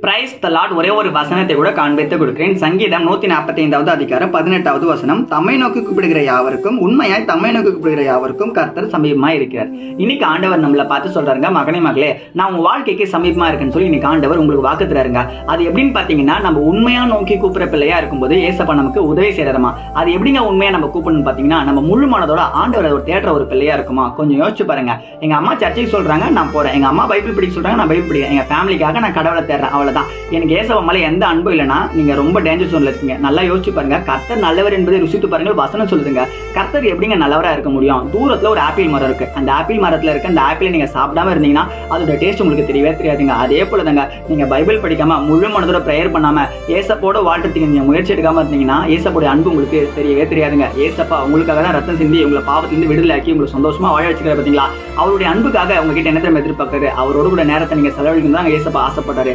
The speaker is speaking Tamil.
Praise the Lord. ஒரே ஒரு வசனத்தை கூட காண்பித்து கொடுக்கிறேன். சங்கீதம் 145வது அதிகாரம் 18வது வசனம். தம்மை நோக்கி கூப்பிடுகிற யாவருக்கும், உண்மையாய் தம்மை நோக்கி கூப்பிடுகிற யாவருக்கும் கர்த்தர் சமீபமாய் இருக்கிறார். இன்னைக்கு ஆண்டவர் நம்மளை பார்த்து சொல்றாருங்க, மகனே மகளே, நான் உங்க வாழ்க்கைக்கு சமீபமா இருக்குன்னு சொல்லி இன்னைக்கு ஆண்டவர் உங்களுக்கு வாக்கு தராருங்க. அது எப்படின்னு பாத்தீங்கன்னா, நம்ம உண்மையா நோக்கி கூப்பிடுற பிள்ளையா இருக்கும்போது ஏசப்பா நமக்கு உதவி செய்யறமா. அது எப்படிங்க உண்மையா நம்ம கூப்பிடணும்னு பாத்தீங்கன்னா, நம்ம முழு மனதோட ஆண்டவர் ஒரு தேடுற ஒரு பிள்ளையா இருக்குமா. கொஞ்சம் யோசிச்சு பாருங்க. எங்க அம்மா சர்ச்சைக்கு சொல்றாங்க, நான் போறேன். எங்க அம்மா பைபிள் படிக்க சொல்றாங்க, நான் பைபிள் படிக்கிறேன். எங்க ஃபேமிலிக்காக நான் கடவுளை தேடுறேன், அவ்வளவுதான். எனக்கு ஏசப்பா மேல எந்த அன்பு இல்லைன்னா நீங்க ரொம்ப டேஞ்சர் ஜோன்ல இருக்கீங்க. நல்லா யோசிச்சு பாருங்க. கர்த்தர் நல்லவர் என்பதை ருசித்து பாருங்க. வசனம் சொல்லுதுங்க, கர்த்தர் எப்படிங்க நல்லவரா இருக்க முடியும்? தூரத்துல ஒரு ஆப்பிள் மரம் இருக்கு. அந்த ஆப்பிள் மரத்துல இருக்க அந்த ஆப்பிளை நீங்க சாப்பிடாம இருந்தீங்கன்னா அதோட டேஸ்ட் உங்களுக்கு தெரியவே தெரியாதுங்க. அதே போலதாங்க, நீங்க பைபிள் படிக்காம முழு மனதோட பிரேயர் பண்ணாம ஏசப்போட வாழ்றதுக்கு நீங்க முயற்சி எடுக்காம இருந்தீங்கன்னா ஏசப்போட அன்பு உங்களுக்கு தெரியவே தெரியாதுங்க. ஏசப்பா உங்களுக்காக தான் ரத்தம் சிந்தி உங்களை பாவத்திலிருந்து விடுதலை ஆக்கி உங்களை சந்தோஷமா வாழ வச்சுக்கிற பாத்தீங்களா? அவருடைய அன்புக்காக உங்ககிட்ட என்ன எதிர்பார்க்கறாரு? அவரோட கூட நேரத்தை நீங்க செலவழிக்கணும் தான் ஏசப்பா ஆசைப்பட்டாரு.